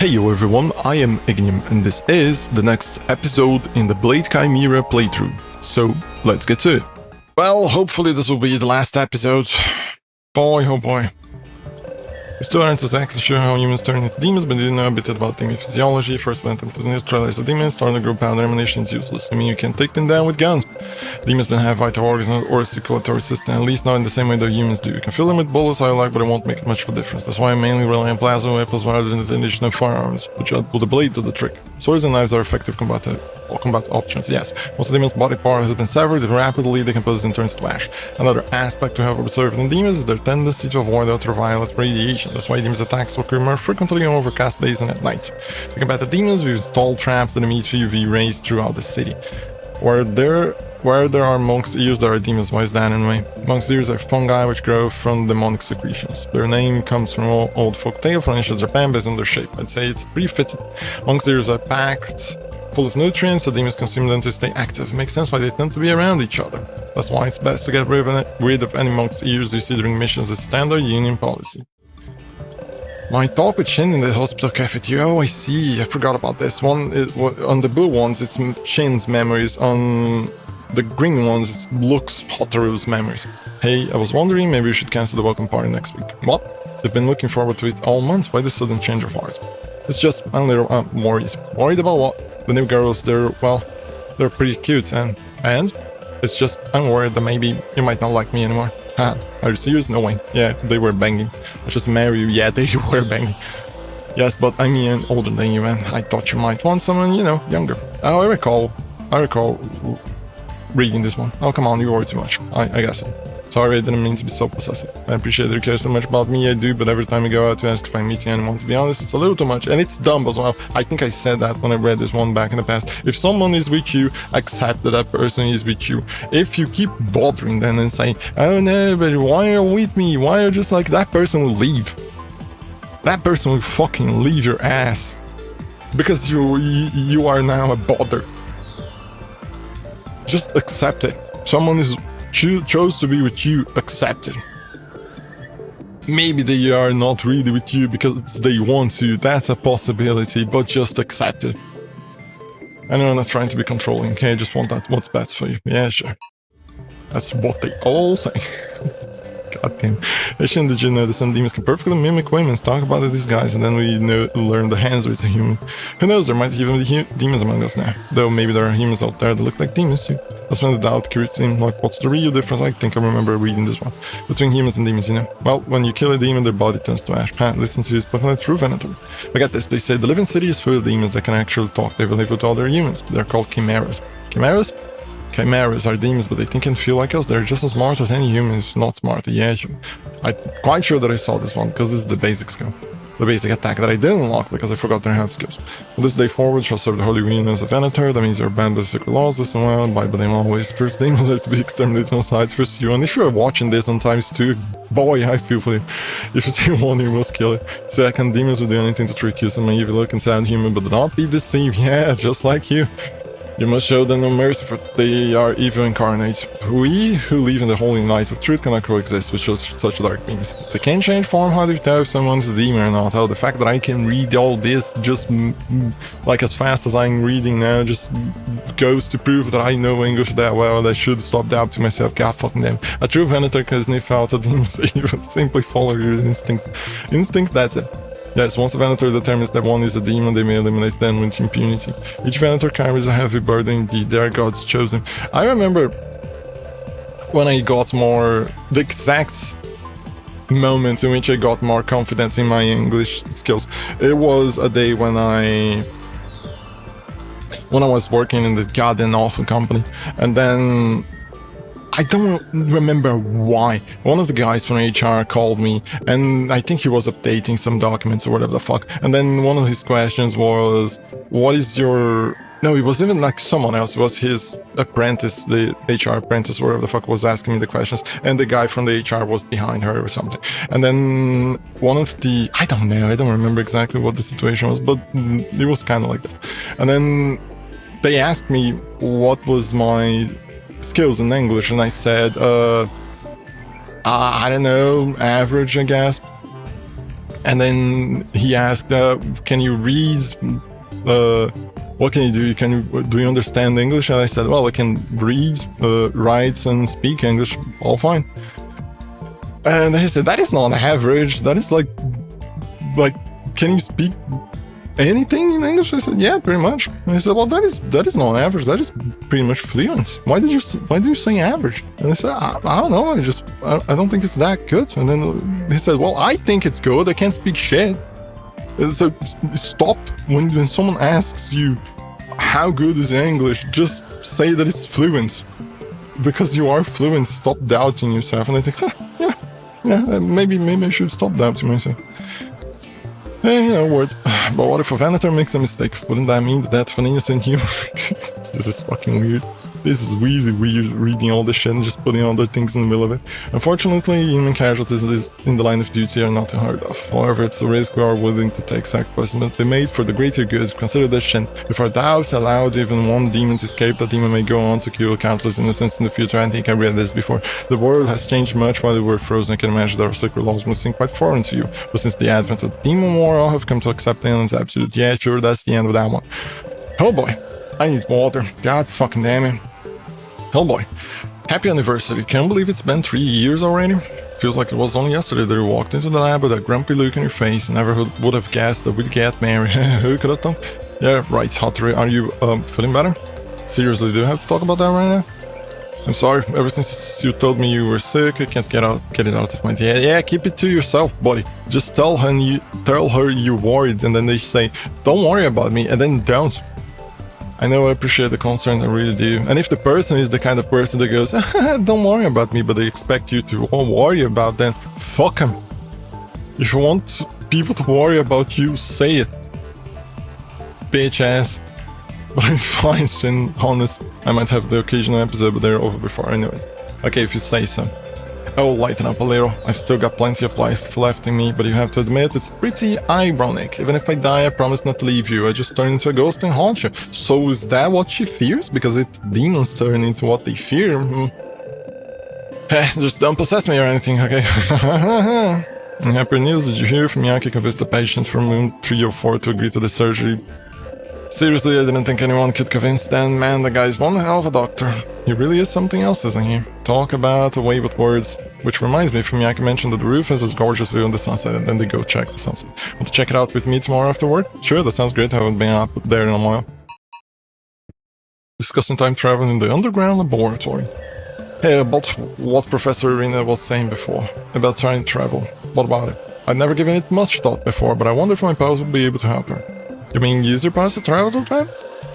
Heyo everyone, I am Ignium and this is the next episode in the Blade Chimera playthrough. So, let's get to it. Well, hopefully this will be the last episode. Boy, oh boy. We still aren't exactly sure how humans turn into demons, but we do know a bit about demon physiology. First went them to neutralize the demons, starting to grow powder emanation is useless. I mean, you can take them down with guns. Demons don't have vital organs or circulatory system, at least not in the same way that humans do. You can fill them with bullets I like, but it won't make much of a difference. That's why I mainly rely on plasma weapons rather than the additional firearms, which will put the blade to the trick. Swords and knives are effective combat options, yes. Once the demon's body part has been severed, it rapidly decomposes and turns to ash. Another aspect we have observed in demons is their tendency to avoid ultraviolet radiation. That's why demons' attacks occur more frequently on overcast days and at night. To combat the demons, we've installed traps that emit UV rays throughout the city. Where there are monk's ears, there are demons. Why is that anyway? Monk's ears are fungi which grow from demonic secretions. Their name comes from old folk tale from ancient Japan based on their shape. I'd say it's pretty fitting. Monk's ears are packed full of nutrients, so demons consume them to stay active. Makes sense why they tend to be around each other. That's why it's best to get rid of any monk's ears you see during missions as standard union policy. My talk with Shin in the hospital cafeteria. Oh, I see. I forgot about this one. On the blue ones, it's Shin's memories. On the green ones, it's Luke's Hotaru's memories. Hey, I was wondering, maybe we should cancel the welcome party next week. What? They've been looking forward to it all month. Why this sudden change of heart? It's just I'm a little worried. Worried about what? The new girls, they're pretty cute, and it's just I'm worried that maybe you might not like me anymore. Ha, are you serious? No way. Yeah, they were banging. I just marry you. Yeah, they were banging. Yes, but I'm even older than you, and I thought you might want someone, younger. Oh, I recall reading this one. Oh, come on, you worry too much. I guess so. Sorry, I didn't mean to be so possessive. I appreciate that you care so much about me, I do, but every time you go out to ask if I'm meeting anyone, to be honest, it's a little too much, and it's dumb as well. I think I said that when I read this one back in the past. If someone is with you, accept that that person is with you. If you keep bothering them and saying, oh no, but why are you with me? Why are you just like, that person will leave. That person will fucking leave your ass. Because you are now a bother. Just accept it. Someone is chose to be with you, accept it. Maybe they are not really with you because they want to, that's a possibility, but just accept it. I know I'm not trying to be controlling, okay? I just want that what's best for you. Yeah, sure. That's what they all say. God damn. Shin, did you know that some demons can perfectly mimic women, talk about the disguise, and then we learn the hands is a human? Who knows, there might even be demons among us now. Though maybe there are humans out there that look like demons too. That's when the doubt curious team, like, what's the real difference? I think I remember reading this one. Between humans and demons, Well, when you kill a demon, their body turns to ash. Listen to this, but like true Venator. But get this, they say the living city is full of demons that can actually talk. They live with other humans. They're called chimeras. Chimeras? Chimeras are demons, but they think and feel like us. They're just as smart as any human, if not smarter. Yeah, sure. I'm quite sure that I saw this one, because this is the basic skill. The basic attack that I didn't unlock because I forgot their health skills. From this day forward shall serve the Holy Union as a Venator. That means you're banned by the sacred laws, this and well, by them always. First demons are to be exterminated on sight, first you. And if you're watching this on ×2, boy, I feel for you. If you see one, you must kill it. Second, demons will do anything to trick you. Some may even look and sound human, but do not be deceived. Yeah, just like you. You must show them no mercy, for they are evil incarnate. We who live in the holy light of truth cannot coexist with such dark beings. They can change form. How do you tell if someone's a demon or not? Oh, the fact that I can read all this just like as fast as I'm reading now just goes to prove that I know English that well, and I should stop doubting myself. God fucking damn. A true Venator can sniff out a demon's evil. Simply follow your instinct. Instinct, that's it. Yes, once a Venator determines that one is a demon, they may eliminate them with impunity. Each Venator carries a heavy burden indeed, they are God's chosen. I remember when I got the exact moment in which I got more confident in my English skills. It was a day when I was working in the goddamn awful company, and then I don't remember why. One of the guys from HR called me, and I think he was updating some documents or whatever the fuck. And then one of his questions was, what is your... No, it was even like someone else. It was his apprentice, the HR apprentice, whatever the fuck, was asking me the questions. And the guy from the HR was behind her or something. And then one of the... I don't know, I don't remember exactly what the situation was, but it was kind of like that. And then they asked me what was my skills in English, and I said, I don't know, average, I guess. And then he asked, can you read, what can you do? Do you understand English? And I said, well, I can read, write, and speak English, all fine. And he said, that is not average, that is like, can you speak anything in English? I said, yeah, pretty much. And he said, well, that is not average, that is pretty much fluent. Why do you say average? And I said, I don't know, I don't think it's that good. And then he said, well, I think it's good, I can't speak shit. So stop when someone asks you how good is English, just say that it's fluent, because you are fluent. Stop doubting yourself. And I think, yeah, maybe I should stop doubting myself. Word. But what if a Venator makes a mistake? Wouldn't that mean the death of an innocent human? This is fucking weird. This is really weird, reading all this shit and just putting other things in the middle of it. Unfortunately, human casualties in the line of duty are not unheard of. However, it's a risk we are willing to take. Sacrifices must be made for the greater good. Consider this, Shin. If our doubts allowed even one demon to escape, that demon may go on to kill countless innocents in the future. I think I read this before. The world has changed much while we were frozen. I can imagine that our sacred laws must seem quite foreign to you. But since the advent of the demon war, all have come to accept the alien's absolute. Yeah, sure, that's the end of that one. Oh boy, I need water. God fucking damn it. Hellboy, happy anniversary. Can't believe it's been 3 years already. Feels like it was only yesterday that you walked into the lab with a grumpy look on your face. Never would have guessed that we'd get married. Who could have thought? Yeah, right, Hottery. Are you feeling better? Seriously, do you have to talk about that right now? I'm sorry, ever since you told me you were sick, I can't get it out of my head. Yeah, keep it to yourself, buddy. Just tell her you're worried, and then they say, don't worry about me, and then don't. I know I appreciate the concern, I really do. And if the person is the kind of person that goes, don't worry about me, but they expect you to worry about them, fuck them. If you want people to worry about you, say it. Bitch ass. But I'm fine, Shin, honest. I might have the occasional episode, but they're over before anyways. Okay, if you say so. I will lighten up a little. I've still got plenty of life left in me, but you have to admit, it's pretty ironic. Even if I die, I promise not to leave you. I just turn into a ghost and haunt you. So is that what she fears? Because if demons turn into what they fear... just don't possess me or anything, okay? Happy news, did you hear? Miyake convinced the patient from room 304 to agree to the surgery. Seriously, I didn't think anyone could convince Dan. Man, the guy's one hell of a doctor. He really is something else, isn't he? Talk about a way with words. Which reminds me, Miyake mentioned that the roof has a gorgeous view on the sunset, and then they go check the sunset. Want to check it out with me tomorrow after work? Sure, that sounds great. I haven't been up there in a while. Discussing time travel in the underground laboratory. Hey, about what Professor Irina was saying before, about time travel. What about it? I'd never given it much thought before, but I wonder if my powers would be able to help her. You mean use your powers to travel to time?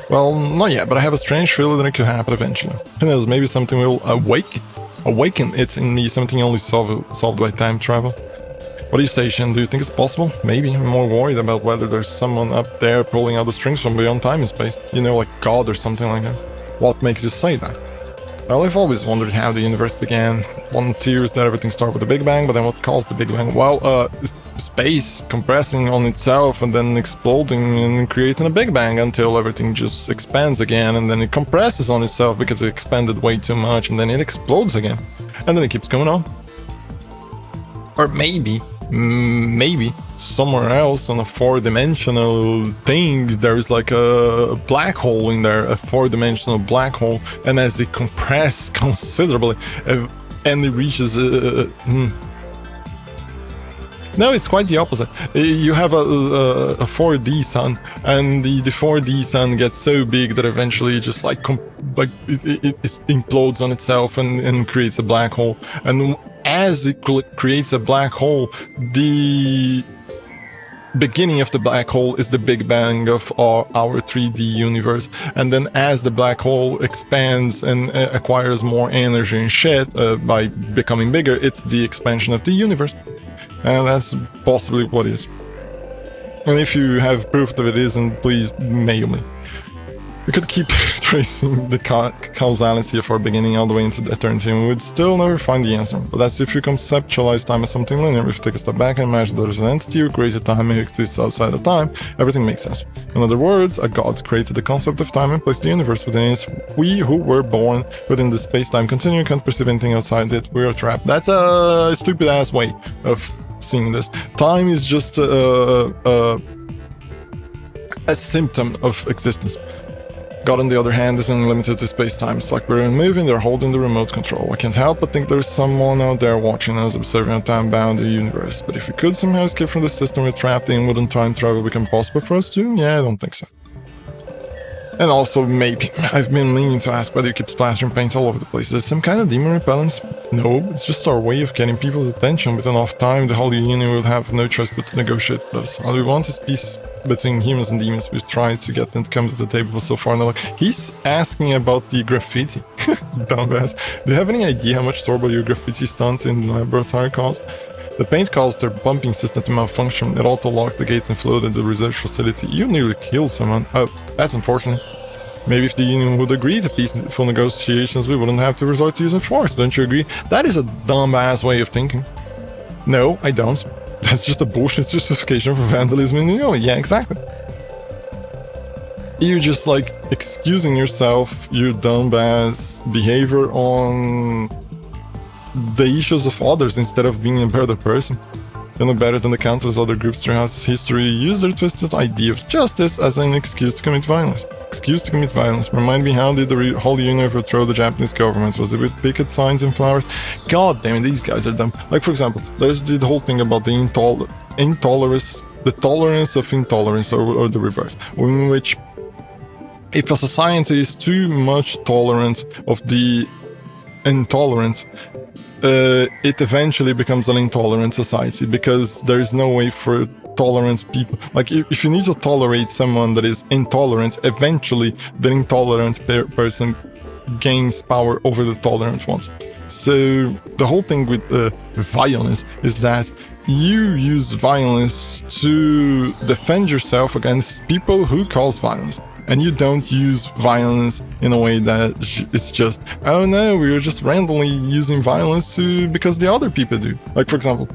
Well, not yet, but I have a strange feeling that it could happen eventually. Who knows, maybe something will awaken it in me, something only solved by time travel. What do you say, Shin? Do you think it's possible? Maybe. I'm more worried about whether there's someone up there pulling out the strings from beyond time and space. You know, like God or something like that. What makes you say that? Well, I've always wondered how the universe began. One theory that everything started with the Big Bang, but then what caused the Big Bang? Well, space compressing on itself and then exploding and creating a Big Bang until everything just expands again, and then it compresses on itself because it expanded way too much, and then it explodes again. And then it keeps going on. Or maybe somewhere else on a four-dimensional thing, there's like a black hole in there, a four-dimensional black hole, and as it compresses considerably, and it reaches No, it's quite the opposite. You have a 4D sun, and the 4D sun gets so big that eventually it just it implodes on itself and creates a black hole. And as it creates a black hole, the beginning of the black hole is the Big Bang of our 3D universe, and then as the black hole expands and acquires more energy and shit by becoming bigger, it's the expansion of the universe. And that's possibly what it is. And if you have proof that it isn't, please mail me. We could keep tracing the causality of our beginning all the way into eternity, and we would still never find the answer. But that's if you conceptualize time as something linear. If you take a step back and imagine there's an entity who created time and exists outside of time, everything makes sense. In other words, a god created the concept of time and placed the universe within it. We who were born within the space-time continuum can't perceive anything outside it. We are trapped. That's a stupid-ass way of seeing this. Time is just a symptom of existence. God, on the other hand, isn't limited to space-time. It's like we're moving, they're holding the remote control. I can't help but think there's someone out there watching us, observing a time-bound universe. But if we could somehow escape from the system we're trapped in, wouldn't time travel become possible for us too? Yeah, I don't think so. And also, maybe, I've been meaning to ask whether you keep splattering paint all over the place. Is it some kind of demon repellents? No, it's just our way of getting people's attention. With enough time, the Holy Union will have no choice but to negotiate with us. All we want is peace between humans and demons. We've tried to get them to come to the table, but so far no luck. He's asking about the graffiti. Dumbass. Do you have any idea how much trouble your graffiti stunt in the laboratory caused? The paint caused their bumping system to malfunction. It auto-locked the gates and flooded the research facility. You nearly killed someone. Oh, that's unfortunate. Maybe if the Union would agree to peaceful negotiations, we wouldn't have to resort to using force. Don't you agree? That is a dumbass way of thinking. No, I don't. That's just a bullshit justification for vandalism in New York. Yeah, exactly. You're just like excusing yourself, your dumbass behavior on the issues of others instead of being a better person. You're no better than the countless other groups throughout history use their twisted idea of justice as an excuse to commit violence. Excuse to commit violence. Remind me, how did the Holy Union overthrow the Japanese government? Was it with picket signs and flowers? God damn it, these guys are dumb. Like, for example, there's the whole thing about the intolerance, the tolerance of intolerance, or the reverse, in which if a society is too much tolerant of the intolerant, it eventually becomes an intolerant society, because there is no way for tolerant people. Like, if you need to tolerate someone that is intolerant, eventually the intolerant person gains power over the tolerant ones. So the whole thing with violence is that you use violence to defend yourself against people who cause violence. And you don't use violence in a way that it's just, oh no, we're just randomly using violence because the other people do. Like, for example,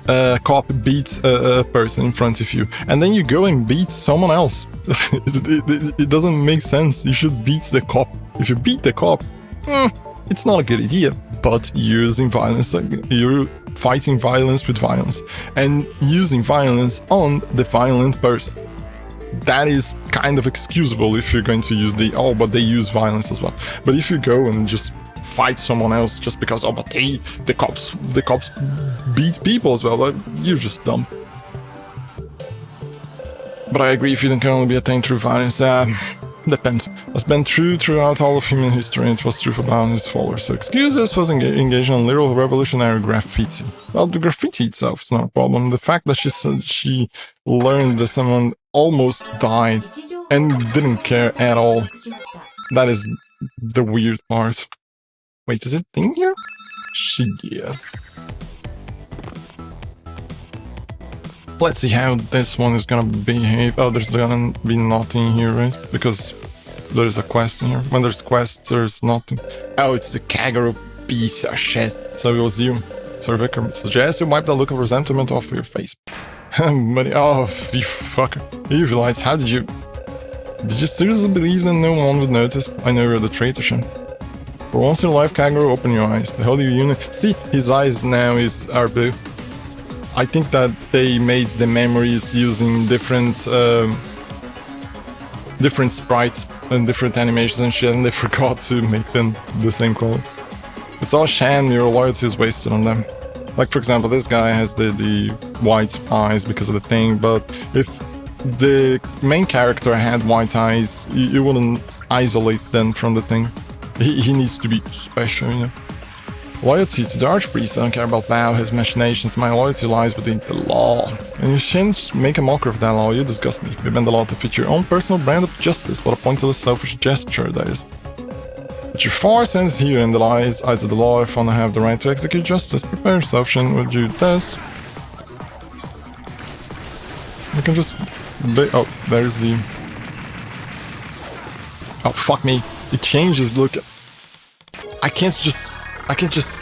a cop beats a person in front of you, and then you go and beat someone else. It doesn't make sense. You should beat the cop. If you beat the cop, it's not a good idea, but you're using violence, you're fighting violence with violence, and using violence on the violent person. That is kind of excusable if you're going to use but they use violence as well. But if you go and just fight someone else just because, but the cops beat people as well, you're just dumb. But I agree, if you can only be attained through violence, depends. It's been true throughout all of human history, and it was true for Bao and his followers. So excuses for engaging in literal revolutionary graffiti. Well, the graffiti itself is not a problem. The fact that she learned that someone almost died and didn't care at all, that is the weird part. Wait, is it in here? Yeah. Let's see how this one is gonna behave. Oh, there's gonna be nothing here, right? Because there's a quest in here. When there's quests, there's nothing. Oh, it's the Kagero piece of shit. So it was you. Sir Vicar suggests you wipe the look of resentment off your face. But, oh, you fucker. You realize, how did you seriously believe that no one would notice? I know you're the traitor, Shin. For once in your life, Kagero, open your eyes. The Holy Union. See, his eyes now are blue. I think that they made the memories using different sprites and different animations and shit, and they forgot to make them the same color. It's all sham, your loyalty is wasted on them. Like, for example, this guy has the white eyes because of the thing, but if the main character had white eyes, you wouldn't isolate them from the thing. He needs to be special, you know? Loyalty to the Archpriest. I don't care about Bao, his machinations. My loyalty lies within the law. And you shouldn't make a mockery of that law. You disgust me. You bend the law to fit your own personal brand of justice. What a pointless, selfish gesture that is. But your force ends here in the eyes of the law. If I have the right to execute justice, prepare yourself, Shin. Would you this? You can just... Oh, there's the... Oh, fuck me. It changes, look. I can't just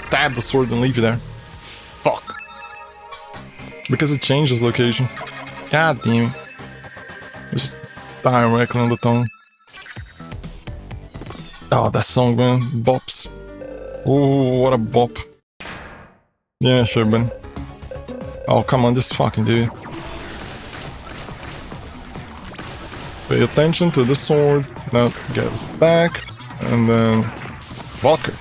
stab the sword and leave it there. Fuck. Because it changes locations. God damn it. It's just directly on the tongue. Oh, that song, man. Bops. Oh, what a bop. Yeah, sure, man. Oh, come on, just fucking do it. Pay attention to the sword. Now get us back. And then... Walker.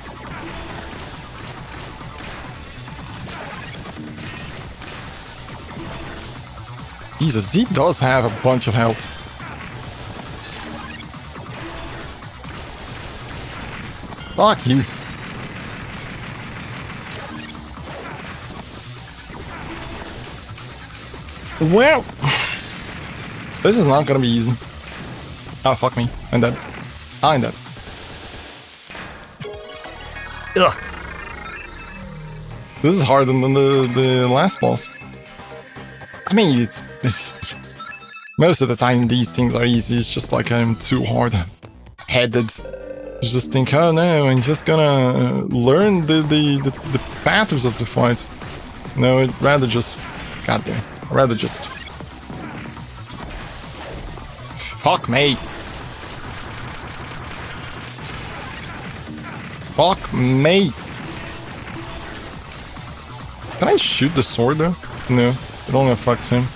Jesus, he does have a bunch of health. Fuck you. Well, this is not gonna be easy. Oh, fuck me. I'm dead. I'm dead. Ugh. This is harder than the last boss. I mean, it's most of the time these things are easy. It's just like I'm too hard-headed. You just think, oh no, I'm just gonna learn the patterns of the fight. No, I'd rather just... Goddamn. I'd rather just... Fuck me. Fuck me. Can I shoot the sword though? No, it only affects him.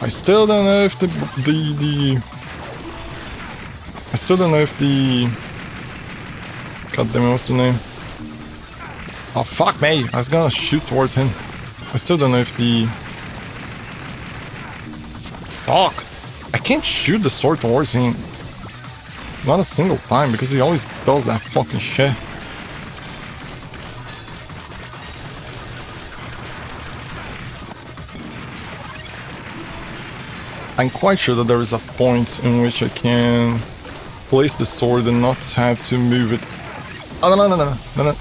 I still don't know if I still don't know if the... God damn it, what's the name? Oh, fuck me! I was gonna shoot towards him. I still don't know if the... Fuck! I can't shoot the sword towards him. Not a single time, because he always does that fucking shit. I'm quite sure that there is a point in which I can place the sword and not have to move it. Oh,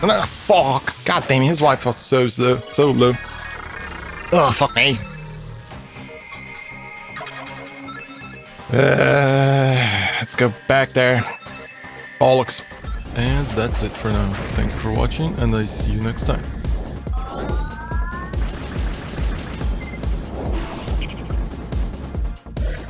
no, fuck! God damn it, his life was so low. Oh, fuck me. Let's go back there. Bollocks. And that's it for now. Thank you for watching, and I see you next time.